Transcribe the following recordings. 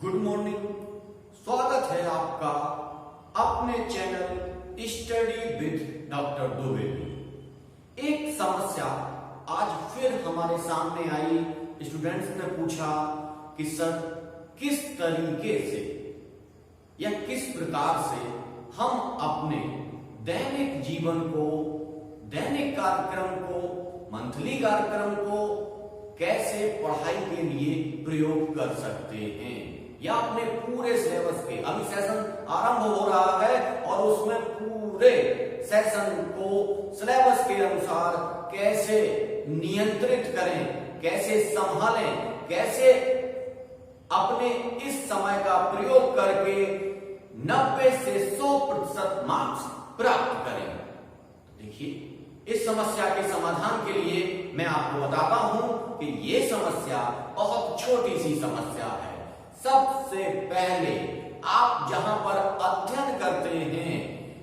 Good morning. स्वागत है आपका अपने channel study with doctor Dubey में। एक समस्या आज फिर हमारे सामने आई। स्टूडेंट्स ने पूछा कि सर किस तरीके से या किस प्रकार से हम अपने दैनिक जीवन को, दैनिक कार्यक्रम को, मंथली कार्यक्रम को कैसे पढ़ाई के लिए प्रयोग कर सकते हैं, या अपने पूरे सिलेबस के, अभी सेशन आरंभ हो रहा है और उसमें पूरे सेशन को सिलेबस के अनुसार कैसे नियंत्रित करें, कैसे संभालें, कैसे अपने इस समय का प्रयोग करके 90 से 100% मार्क्स प्राप्त करें। देखिए, इस समस्या के समाधान के लिए मैं आपको बताता हूं कि यह समस्या बहुत छोटी सी समस्या है। सबसे पहले आप जहां पर अध्ययन करते हैं,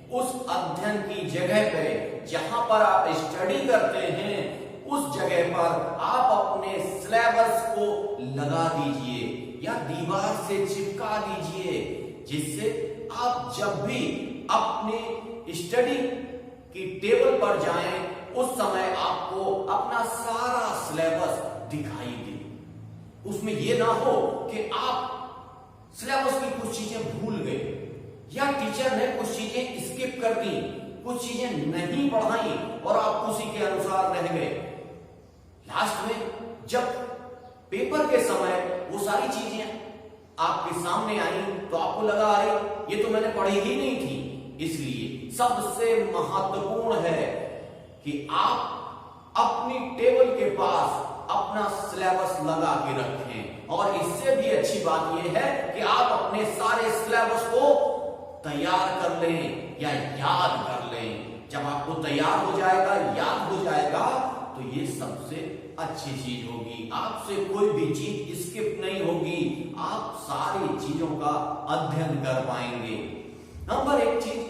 उस अध्ययन की जगह पे, जहां पर आप स्टडी करते हैं, उस जगह पर आप अपने सिलेबस को लगा दीजिए या दीवार से चिपका दीजिए, जिससे आप जब भी अपने स्टडी की टेबल पर जाएं, उस समय आपको अपना सारा सिलेबस दिखाई दे। उसमें यह ना हो कि आप सिलेबस की कुछ चीजें भूल गए या टीचर ने कुछ चीजें स्किप कर दी, कुछ चीजें नहीं पढ़ाई और आप उसी के अनुसार रह गए। लास्ट में जब पेपर के समय वो सारी चीजें आपके सामने आई तो आपको लगा अरे ये तो मैंने पढ़ी ही नहीं थी। इसलिए सबसे महत्वपूर्ण है कि आप अपनी टेबल के पास अपना सिलेबस लगा के रखें, और इससे भी अच्छी बात यह है कि आप अपने सारे सिलेबस को तैयार कर लें या याद कर लें। जब आपको तैयार हो जाएगा, याद हो जाएगा, तो ये सबसे अच्छी चीज होगी। आपसे कोई भी चीज स्किप नहीं होगी, आप सारी चीजों का अध्ययन कर पाएंगे। नंबर एक चीज,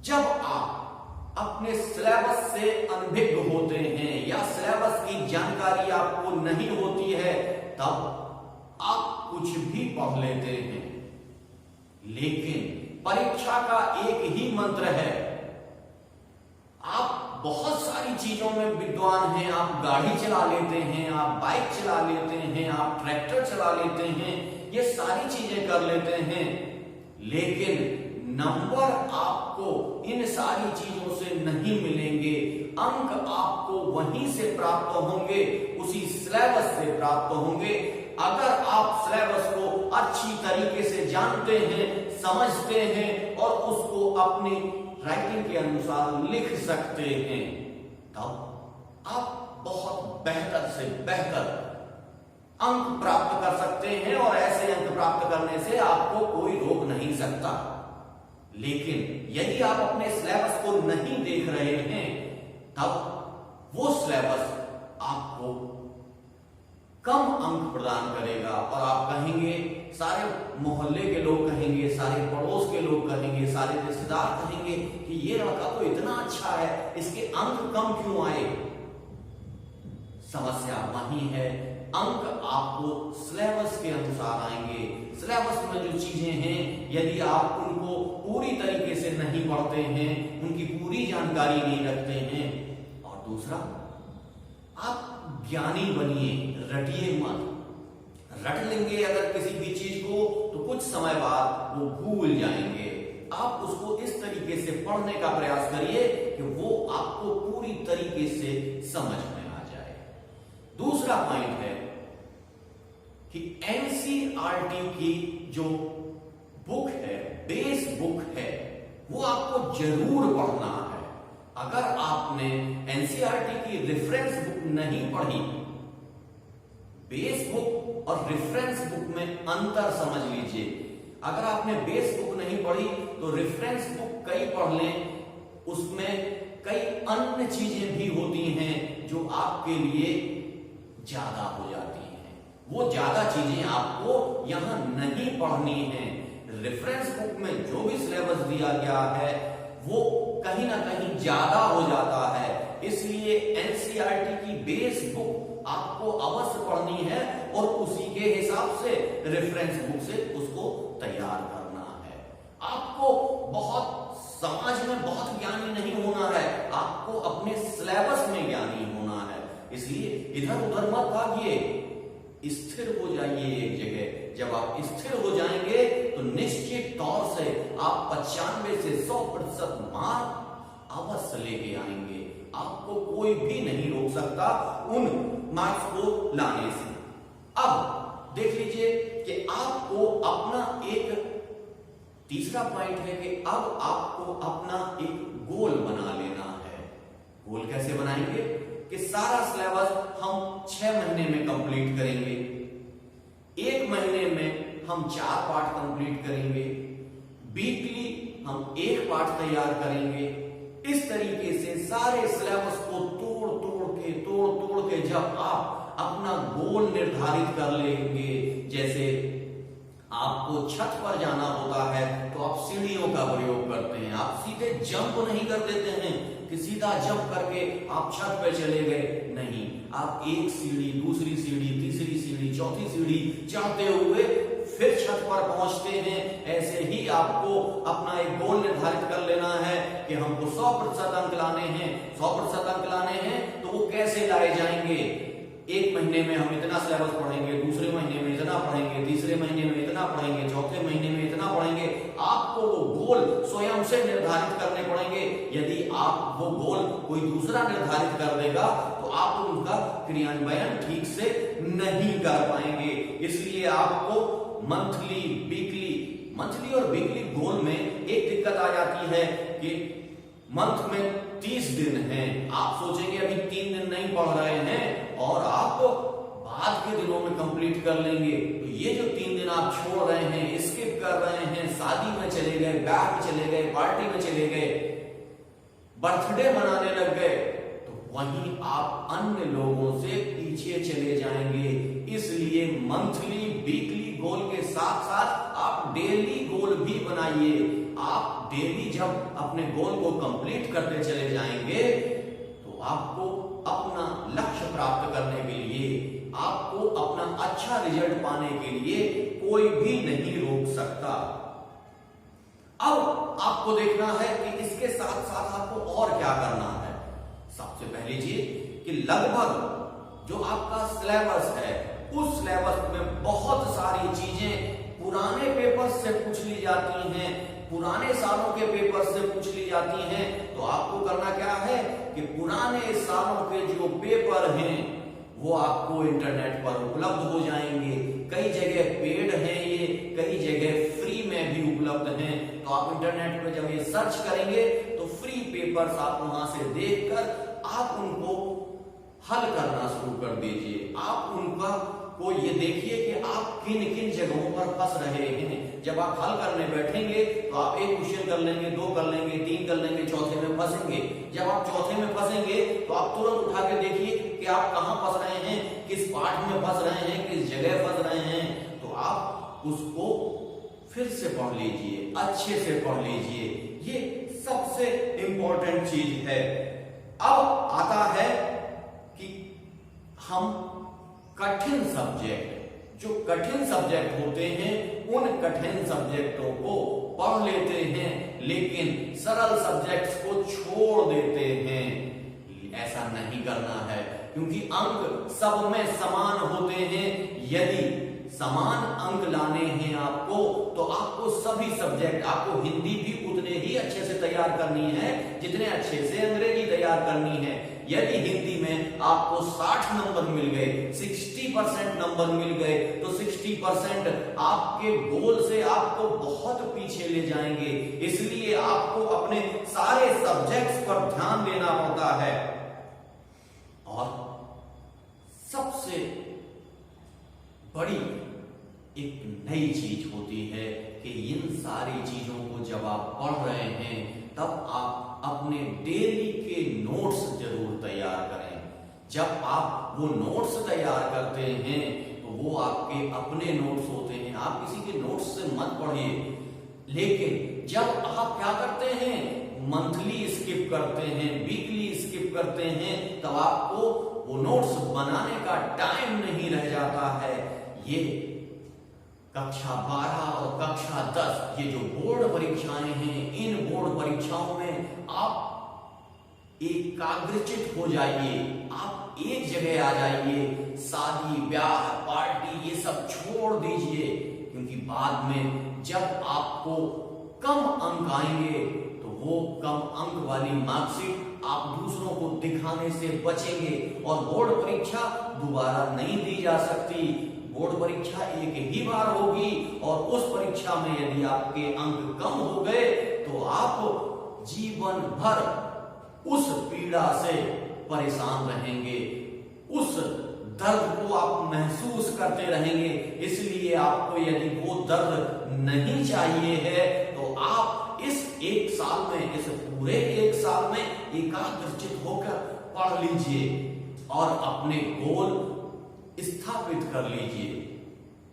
जब आप अपने सिलेबस से अनभिज्ञ होते हैं या सिलेबस की जानकारी आपको नहीं होती है, तब आप कुछ भी पढ़ लेते हैं। लेकिन परीक्षा का एक ही मंत्र है। आप बहुत सारी चीजों में विद्वान हैं, आप गाड़ी चला लेते हैं, आप बाइक चला लेते हैं, आप ट्रैक्टर चला लेते हैं, ये सारी चीजें कर लेते हैं, लेकिन नंबर आपको इन सारी चीजों से नहीं मिलेंगे। अंक आपको वहीं से प्राप्त होंगे, उसी सिलेबस से प्राप्त होंगे, अगर आप सिलेबस को अच्छी तरीके से जानते हैं, समझते हैं और उसको अपनी राइटिंग के अनुसार लिख सकते हैं। तब आप बहुत बेहतर से बेहतर अंक प्राप्त कर सकते हैं, और ऐसे अंक प्राप्त करने से आपको कोई रोक नहीं सकता। लेकिन यदि आप अपने सिलेबस को नहीं देख रहे हैं, तब वो सिलेबस आपको कम अंक प्रदान करेगा, और आप कहेंगे, सारे मोहल्ले के लोग कहेंगे, सारे पड़ोस के लोग कहेंगे, सारे रिश्तेदार कहेंगे कि ये लड़का तो इतना अच्छा है, इसके अंक कम क्यों आए। समस्या वही है, अंक आपको सिलेबस के अनुसार आएंगे। सिलेबस में जो चीजें हैं, यदि आप उनको पूरी तरीके से नहीं पढ़ते हैं, उनकी पूरी जानकारी नहीं रखते हैं, और दूसरा, आप ज्ञानी बनिए, रटिए मत। रट लेंगे अगर किसी भी चीज को, तो कुछ समय बाद वो भूल जाएंगे। आप उसको इस तरीके से पढ़ने का प्रयास करिए कि वो आपको पूरी तरीके से समझ में आ जाए। दूसरा पॉइंट है कि एनसीईआरटी की जो बुक है, बेस बुक है, वो आपको जरूर पढ़ना है। अगर आपने एनसीईआरटी की रेफरेंस बुक नहीं पढ़ी, बेस बुक और रेफरेंस बुक में अंतर समझ लीजिए। अगर आपने बेस बुक नहीं पढ़ी तो रेफरेंस बुक कई पढ़ लें, उसमें कई अन्य चीजें भी होती हैं जो आपके लिए ज्यादा हो जाती हैं। वो ज्यादा चीजें आपको यहां नहीं पढ़नी है। रेफरेंस बुक में जो भी सिलेबस दिया गया है वो कहीं ना कहीं ज्यादा हो जाता है, इसलिए एनसीईआरटी की बेस बुक आपको अवश्य पढ़नी है और उसी के हिसाब से रेफरेंस बुक से उसको तैयार करना है। आपको बहुत समाज में बहुत ज्ञानी नहीं होना है, आपको अपने सिलेबस में ज्ञानी होना है। इसलिए इधर उधर मत भागिए, स्थिर हो जाइए एक जगह। जब आप स्थिर हो जाएंगे तो निश्चित तौर से आप 95 से 100% मार्क अवश्य लेके आएंगे। आपको कोई भी नहीं रोक सकता उन मार्क्स को लाने से। अब देख लीजिए कि आपको अपना एक तीसरा पॉइंट है कि अब आपको अपना एक गोल बना लेना है। गोल कैसे बनाएंगे कि सारा सिलेबस हम 6 महीने में कंप्लीट करेंगे, 1 महीने में हम 4 पार्ट कंप्लीट करेंगे, वीकली हम 1 पार्ट तैयार करेंगे। इस तरीके से सारे सिलेबस को तोड़ तोड़ के जब आप अपना गोल निर्धारित कर लेंगे, जैसे आपको छत पर जाना होता है तो आप सीढ़ियों का प्रयोग करते हैं, आप सीधे जंप नहीं कर देते हैं कि सीधा जंप करके आप छत पे चले गए। नहीं, आप एक सीढ़ी, दूसरी सीढ़ी, तीसरी सीढ़ी, चौथी सीढ़ी चढ़ते हुए फिर छत पर पहुंचते हैं। ऐसे ही आपको अपना एक गोल निर्धारित कर लेना है कि हमको 100% अंक लाने हैं। 100% अंक लाने हैं तो वो कैसे लाए जाएंगे? 1 महीने में हम इतना सिलेबस पढ़ेंगे, दूसरे महीने में इतना पढ़ेंगे, तीसरे महीने में इतना पढ़ेंगे, चौथे महीने में इतना पढ़ेंगे। आपको वो गोल स्वयं से निर्धारित करने पड़ेंगे। यदि आप वो गोल कोई दूसरा निर्धारित कर देगा तो आप उनका क्रियान्वयन ठीक से नहीं कर पाएंगे। इसलिए आपको मंथली और वीकली गोल में एक दिक्कत आ जाती है कि मंथ में 30 दिन हैं। आप सोचेंगे अभी 3 दिन नहीं पढ़ रहे हैं और आप बाद के दिनों में कंप्लीट कर लेंगे, तो ये जो 3 दिन आप छोड़ रहे हैं, स्किप कर रहे हैं, शादी में चले गए, ब्याह में चले गए, पार्टी में चले गए, बर्थडे मनाने लग गए, तो वहीं आप अन्य लोगों से पीछे चले जाएंगे। इसलिए मंथली वीकली गोल के साथ साथ आप डेली गोल भी बनाइए। आप डेली जब अपने गोल को कंप्लीट करते चले जाएंगे तो आपको अपना लक्ष्य प्राप्त करने के लिए, आपको अपना अच्छा रिजल्ट पाने के लिए कोई भी नहीं रोक सकता। अब आपको देखना है कि इसके साथ साथ आपको और क्या करना है। सबसे पहले चीज कि लगभग जो आपका सिलेबस है उस सिलेबस में बहुत सारी चीजें पुराने पेपर से पूछ ली जाती हैं, पुराने सालों के पेपर से पूछ ली जाती हैं। तो आपको करना क्या है कि पुराने सालों के जो पेपर हैं वो आपको इंटरनेट पर उपलब्ध हो जाएंगे। कई जगह पेड हैं ये, कई जगह फ्री में भी उपलब्ध हैं। तो आप इंटरनेट पर जब ये सर्च करेंगे तो फ्री पेपर्स आप वहां से देखकर आप उनको हल करना शुरू कर दीजिए। आप उनका को ये देखिए कि आप किन किन जगहों पर फंस रहे हैं। जब आप हल करने बैठेंगे तो आप 1 क्वेश्चन कर लेंगे, 2 कर लेंगे, 3 कर लेंगे, चौथे में फंसेंगे। जब आप चौथे में फंसेंगे तो आप तुरंत उठा के देखिए कि आप कहां फंस रहे हैं, किस पार्ट में फंस रहे हैं, किस जगह फंस रहे हैं। तो आप उसको फिर से पढ़ लीजिए, अच्छे से पढ़ लीजिए। ये सबसे इंपॉर्टेंट चीज है। अब आता है कि हम कठिन सब्जेक्ट, जो कठिन सब्जेक्ट होते हैं उन कठिन सब्जेक्टों को पढ़ लेते हैं लेकिन सरल सब्जेक्ट्स को छोड़ देते हैं। ऐसा नहीं करना है क्योंकि अंक सब में समान होते हैं। यदि समान अंक लाने हैं आपको तो आपको सभी सब्जेक्ट, आपको हिंदी भी उतने ही अच्छे से तैयार करनी है जितने अच्छे से अंग्रेजी तैयार करनी है। यदि हिंदी में आपको 60 नंबर मिल गए, 60% नंबर मिल गए, तो 60% आपके गोल से आपको बहुत पीछे ले जाएंगे। इसलिए आपको अपने सारे सब्जेक्ट्स पर ध्यान देना पड़ता है। और सबसे बड़ी एक नई चीज होती है कि इन सारी चीजों को जब आप पढ़ रहे हैं तब आप अपने डेली के नोट्स जरूर तैयार करें। जब आप वो नोट्स तैयार करते हैं तो वो आपके अपने नोट्स होते हैं, आप किसी के नोट्स से मत पढ़िए। लेकिन जब आप क्या करते हैं, मंथली स्किप करते हैं, वीकली स्किप करते हैं, तब आपको वो नोट्स बनाने का टाइम नहीं रह जाता है। ये कक्षा 12 और कक्षा 10 ये जो बोर्ड परीक्षाएं हैं, इन बोर्ड परीक्षाओं में आप एकाग्रचित हो जाइए, आप एक जगह आ जाइए, शादी ब्याह पार्टी ये सब छोड़ दीजिए, क्योंकि बाद में जब आपको कम अंक आएंगे तो वो कम अंक वाली मार्कशीट आप दूसरों को दिखाने से बचेंगे और बोर्ड परीक्षा दोबारा नहीं दी जा सकती। बोर्ड परीक्षा एक ही बार होगी और उस परीक्षा में यदि आपके अंक कम हो गए तो आप जीवन भर उस पीड़ा से परेशान रहेंगे, उस दर्द को आप महसूस करते रहेंगे। इसलिए आपको यदि वो दर्द नहीं चाहिए है तो आप इस एक साल में, इस पूरे एक साल में एकाग्रचित होकर पढ़ लीजिए और अपने गोल स्थापित कर लीजिए।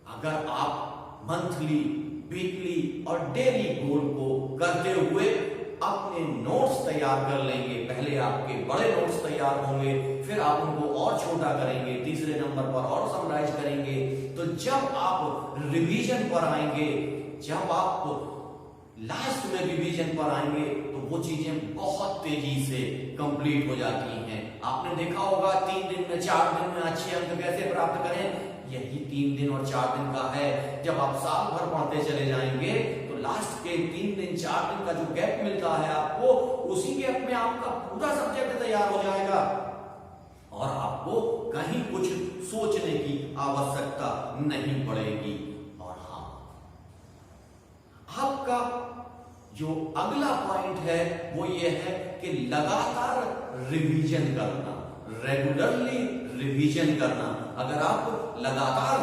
अगर आप मंथली, वीकली और डेली गोल को करते हुए अपने नोट्स तैयार कर लेंगे, पहले आपके बड़े नोट्स तैयार होंगे, फिर आप उनको और छोटा करेंगे, तीसरे नंबर पर और समराइज करेंगे, तो जब आप रिवीजन पर आएंगे, जब आप लास्ट में रिवीजन पर आएंगे तो वो चीजें बहुत तेजी से कंप्लीट हो जाती हैं। आपने देखा होगा 3 दिन में 4 दिन में अच्छे अंक कैसे प्राप्त करें, यही 3 दिन और 4 दिन का है। जब आप साल भर पढ़ते चले जाएंगे तो लास्ट के 3 दिन 4 दिन का जो गैप मिलता है आपको, उसी गैप में आपका पूरा सब्जेक्ट तैयार हो जाएगा और आपको कहीं कुछ सोचने की आवश्यकता नहीं पड़ेगी। और हाँ, आपका जो अगला पॉइंट है वो ये है कि लगातार रिवीजन करना, रेगुलरली रिवीजन करना। अगर आप लगातार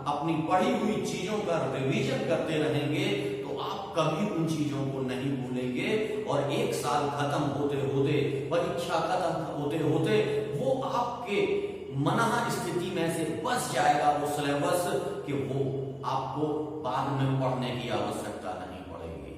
अपनी पढ़ी हुई चीजों का रिवीजन करते रहेंगे तो आप कभी उन चीजों को नहीं भूलेंगे और एक साल खत्म होते होते, परीक्षा खत्म होते होते वो आपके मनः स्थिति में से बच जाएगा वो सिलेबस कि वो आपको बाद में पढ़ने की आवश्यकता नहीं पड़ेगी।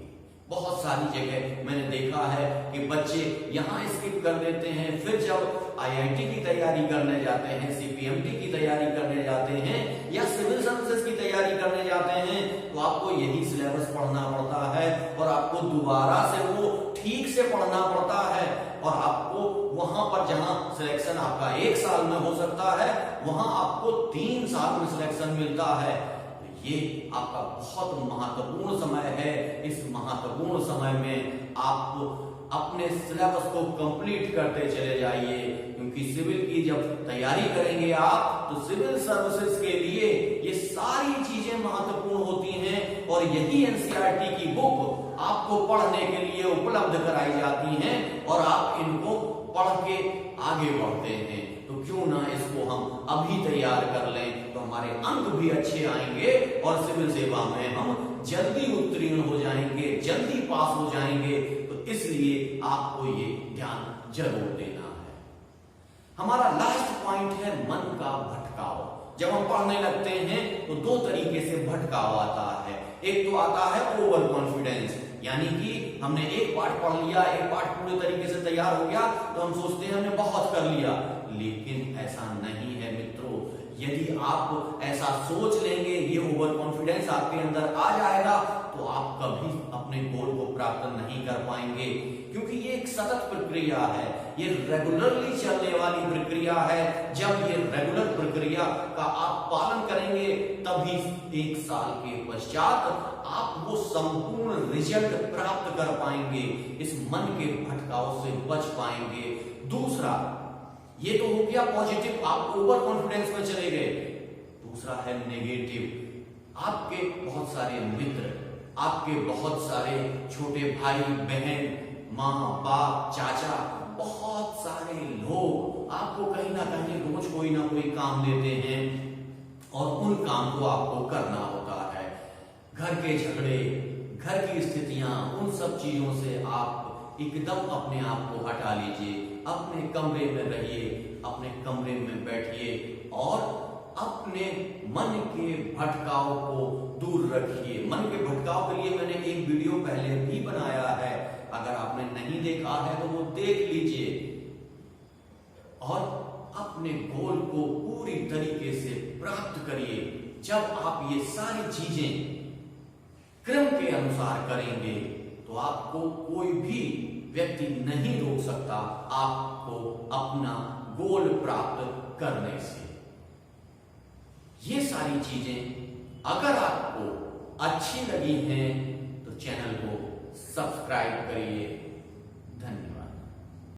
बहुत सारी जगह मैंने देखा है कि बच्चे यहाँ स्किप कर देते हैं, फिर जब आईआईटी की तैयारी करने जाते हैं, सीपीएमटी की तैयारी करने जाते हैं या सिविल सर्विसेज की तैयारी करने जाते हैं तो आपको यही सिलेबस पढ़ना पड़ता है और आपको दोबारा से वो ठीक से पढ़ना पड़ता है और आपको वहां पर जहां सिलेक्शन आपका 1 साल में हो सकता है वहां आपको 3 साल में सिलेक्शन मिलता है। ये आपका बहुत महत्वपूर्ण समय है। इस महत्वपूर्ण समय में आप अपने सिलेबस को कंप्लीट करते चले जाइए, क्योंकि सिविल की जब तैयारी करेंगे आप तो सिविल सर्विसेज के लिए ये सारी चीजें महत्वपूर्ण होती हैं और यही एनसीईआरटी की बुक आपको पढ़ने के लिए उपलब्ध कराई जाती हैं और आप इनको पढ़ के आगे बढ़ते हैं। तो क्यों ना इसको हम अभी तैयार कर लें तो हमारे अंक भी अच्छे आएंगे और सिविल सेवा में हम जल्दी उत्तीर्ण हो जाएंगे, जल्दी पास हो जाएंगे। तो इसलिए आपको ये ध्यान जरूर देना है। हमारा लास्ट पॉइंट है मन का भटकाव। जब हम पढ़ने लगते हैं तो 2 तरीके से भटकाव आता है। एक तो आता है ओवर कॉन्फिडेंस, यानी कि हमने एक पार्ट पढ़ लिया, एक पार्ट पूरे तरीके से तैयार हो गया तो हम सोचते हैं हमने बहुत कर लिया, लेकिन ऐसा नहीं है मित्रों। यदि आप ऐसा सोच लेंगे, ये ओवर कॉन्फिडेंस आपके अंदर आ जाएगा तो आप कभी अपने गोल को प्राप्त नहीं कर पाएंगे, क्योंकि ये एक सतत प्रक्रिया है, ये रेगुलरली चलने वाली प्रक्रिया है। जब ये रेगुलर प्रक्रिया का आप पालन करेंगे तभी 1 साल के पश्चात आप वो संपूर्ण रिजल्ट प्राप्त कर पाएंगे, इस मन के भटकाव से बच पाएंगे। दूसरा, ये तो हो गया पॉजिटिव, आप ओवर कॉन्फिडेंस में चले गए। दूसरा है नेगेटिव। आपके बहुत सारे मित्र, आपके बहुत सारे छोटे भाई बहन, माँ बाप, चाचा, बहुत सारे लोग आपको कहीं ना कहीं रोज कोई ना कोई काम देते हैं और उन काम को आपको करना होता है। घर के झगड़े, घर की स्थितियां, उन सब चीजों से आप एकदम अपने आप को हटा लीजिए, अपने कमरे में रहिए, अपने कमरे में बैठिए और अपने मन के भटकाव को दूर रखिए। मन के भटकाव के लिए मैंने एक वीडियो पहले भी बनाया है, अगर आपने नहीं देखा है तो वो देख लीजिए और अपने अपने गोल को पूरी तरीके से प्राप्त करिए। जब आप ये सारी चीजें क्रम के अनुसार करेंगे तो आपको कोई भी व्यक्ति नहीं रोक सकता आपको अपना गोल प्राप्त करने से। ये सारी चीजें अगर आपको अच्छी लगी हैं तो चैनल को सब्सक्राइब करिए,